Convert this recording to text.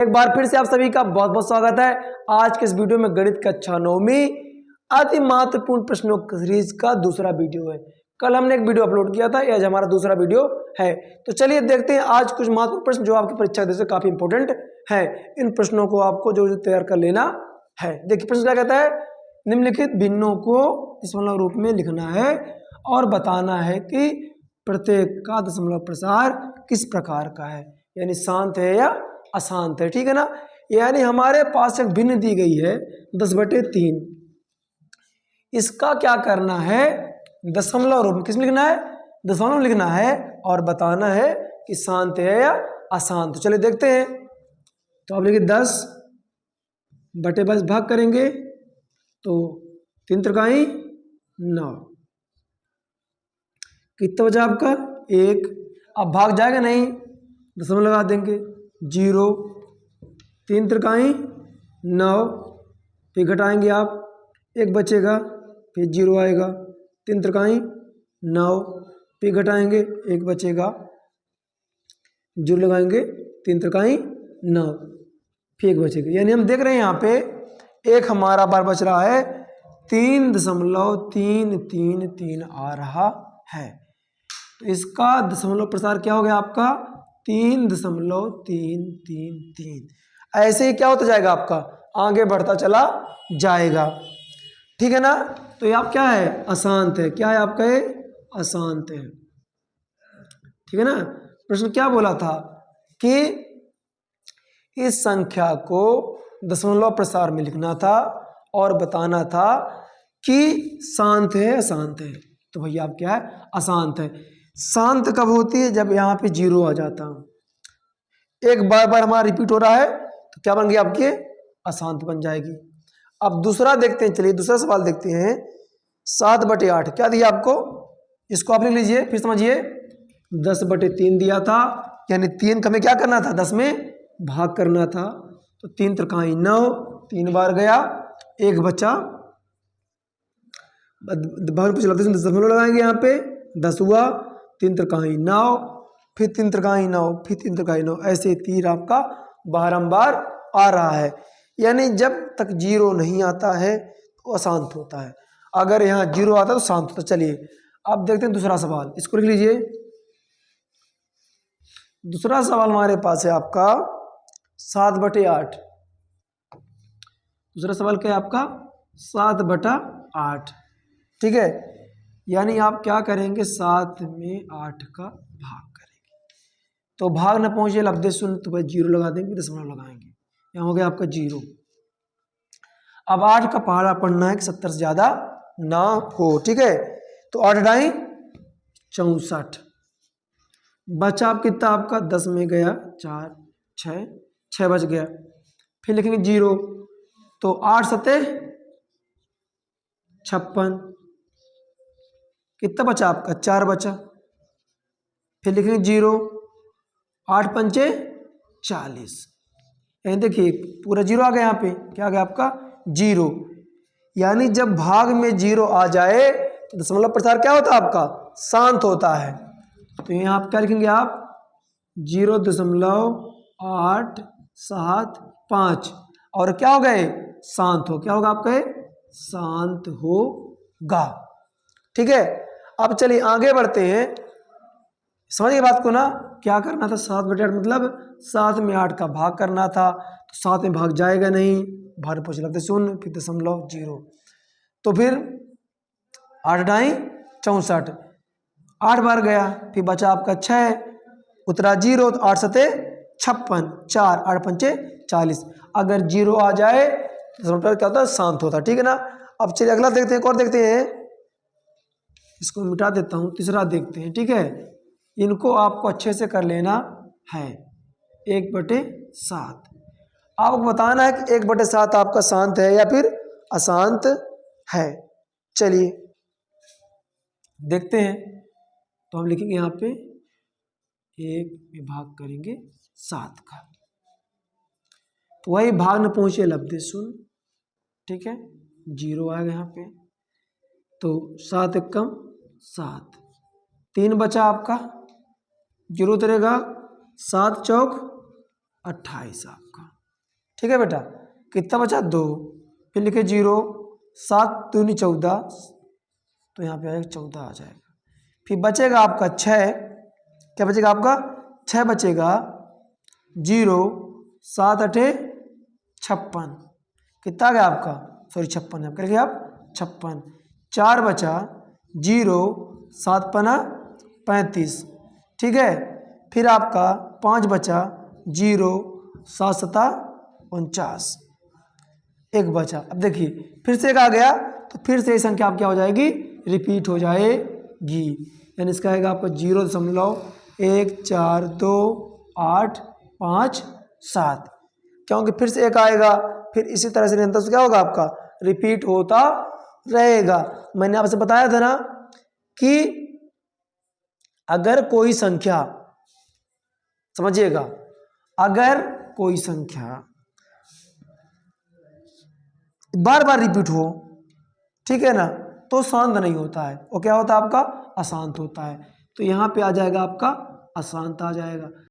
एक बार फिर से आप सभी का बहुत बहुत स्वागत है। आज के इस वीडियो में गणित कक्षा 9वीं अति महत्वपूर्ण प्रश्नों की सीरीज का दूसरा वीडियो है। कल हमने एक वीडियो अपलोड किया था, आज हमारा दूसरा वीडियो है। तो चलिए देखते हैं आज कुछ महत्वपूर्ण प्रश्न जो आपकी परीक्षा दे से काफी इंपॉर्टेंट है। इन प्रश्नों को आपको जो तैयार कर लेना है। देखिए प्रश्न क्या कहता है, निम्नलिखित भिन्नों को दशमलव रूप में लिखना है और बताना है कि प्रत्येक का दशमलव प्रसार किस प्रकार का है, यानी शांत है या अशांत है। ठीक है ना। यानी हमारे पास एक भिन्न दी गई है 10/3। इसका क्या करना है, दशमलव रूप में किस में लिखना है, दशमलव में लिखना है और बताना है कि शांत है या अशांत। चलिए देखते हैं। तो आप लिखिए 10/10 भाग करेंगे तो 3 त्रिकाई 9, कितना बचा आपका 1। अब भाग जाएगा नहीं, दशमलव लगा देंगे 0, 3 त्रिकाई 9, फिर घटाएंगे आप 1 बचेगा, फिर 0 आएगा, 3 त्रिकाई 9, फिर घटाएंगे 1 बचेगा, 0 लगाएंगे 3 त्रिकाई 9, फिर 1 बचेगा। यानी हम देख रहे हैं यहाँ पे एक हमारा बार बच रहा है 3.333 आ रहा है। तो इसका दशमलव प्रसार क्या हो गया आपका 3.333। ऐसे ही क्या होता जाएगा आपका, आगे बढ़ता चला जाएगा। ठीक है ना। तो ये आप क्या है, अशांत है। क्या है आपका, ये अशांत है। ठीक है ना। प्रश्न क्या बोला था कि इस संख्या को दशमलव प्रसार में लिखना था और बताना था कि शांत है अशांत है। तो भैया आप क्या है, अशांत है। शांत कब होती है, जब यहाँ पे 0 आ जाता। एक बार बार हमारा रिपीट हो रहा है तो क्या बन गया आपके, अशांत बन जाएगी। अब दूसरा देखते हैं, चलिए दूसरा सवाल देखते हैं। 7/8 क्या दिया आपको, इसको आप लिख लीजिए, फिर समझिए। 10/3 दिया था, यानी 3 का हमें क्या करना था, 10 में भाग करना था। तो 3 त्रिकाई 9, 3 बार गया, 1 बचा, भाग पे चला दशमलव लगाएंगे यहाँ पे, 10 हुआ, 3 त्रिकाई 9, फिर 3 त्रिकाई 9, फिर 3 त्रिकाई 9, ऐसे तीर आपका बारंबार आ रहा है। यानी जब तक 0 नहीं आता है तो अशांत होता है, अगर यहाँ 0 आता है तो शांत होता है। चलिए अब देखते हैं दूसरा सवाल, इसको लिख लीजिए। दूसरा सवाल हमारे पास है आपका 7/8। दूसरा सवाल क्या है आपका 7/8। ठीक है। यानी आप क्या करेंगे, 7 में 8 का भाग करेंगे। तो भाग न पहुंचे लब्धे शून्य तो भाई 0 लगा देंगे, दशमलव लगाएंगे, यहाँ हो गया आपका 0। अब 8 का पहाड़ा पढ़ना है कि 70 से ज्यादा ना हो। ठीक है। तो 8×8 64 बचा आप कितना आपका, 10 में गया 4, 6 बच गया, फिर लिखेंगे 0, तो 8×7 56, कितना बचा आपका 4 बचा, फिर लिखेंगे 0, 8×5 40। यानी देखिए पूरा 0 आ गया, यहाँ पे क्या आ गया आपका 0। यानी जब भाग में 0 आ जाए तो दशमलव प्रसार क्या होता है आपका, शांत होता है। तो यहाँ आप क्या लिखेंगे, आप 0.875 और क्या हो गए, शांत हो, क्या होगा आपका, शांत होगा। ठीक है। अब चलिए आगे बढ़ते हैं, समझिए बात को ना। क्या करना था, 7/8 मतलब 7 में 8 का भाग करना था। तो 7 में भाग जाएगा नहीं, भाग पूछ लगते 0, फिर 0.0, तो फिर 8×8 64, 8 बार गया, फिर बचा आपका 6, उतरा 0, तो 8×7 56, 4, 8×5 40। अगर 0 आ जाए तो क्या होता है, शांत होता है। ठीक है ना। अब चलिए अगला देखते हैं, और देखते हैं, इसको मिटा देता हूं, तीसरा देखते हैं। ठीक है। इनको आपको अच्छे से कर लेना है। 1/7 आपको बताना है कि 1/7 आपका शांत है या फिर अशांत है। चलिए देखते हैं। तो हम लिखेंगे यहाँ पे 1 में भाग करेंगे 7 का, तो वही भाग न पहुंचे लब्धे शून्य। ठीक है, 0 आएगा यहाँ पे, तो 7 एकम 7, 3 बचा आपका, 0 उतरेगा, 7 चौक 28 आपका। ठीक है बेटा, कितना बचा 2, फिर लिखे 0, 7 दूनी 14, तो यहाँ पे आएगा 14 आ जाएगा। फिर बचेगा आपका 6, क्या बचेगा आपका 6 बचेगा, 0 7 8 56, कितना आ गया आपका, सॉरी 56 है, करेंगे आप 56, 4 बचा, 0 7 5 35, ठीक है। फिर आपका 5 बचा, 0 7 7 49, एक बचा। अब देखिए फिर से एक आ गया, तो फिर से ये संख्या आप क्या हो जाएगी, रिपीट हो जाएगी, यानी इसका आएगा आपका 0.1428557, क्योंकि फिर से एक आएगा, फिर इसी तरह से निरंतर से क्या होगा आपका, रिपीट होता रहेगा। मैंने आपसे बताया था ना कि अगर कोई संख्या, समझिएगा, अगर कोई संख्या बार बार रिपीट हो, ठीक है ना, तो शांत नहीं होता है, वो क्या होता है आपका, अशांत होता है। तो यहाँ पे आ जाएगा आपका अशांत आ जाएगा।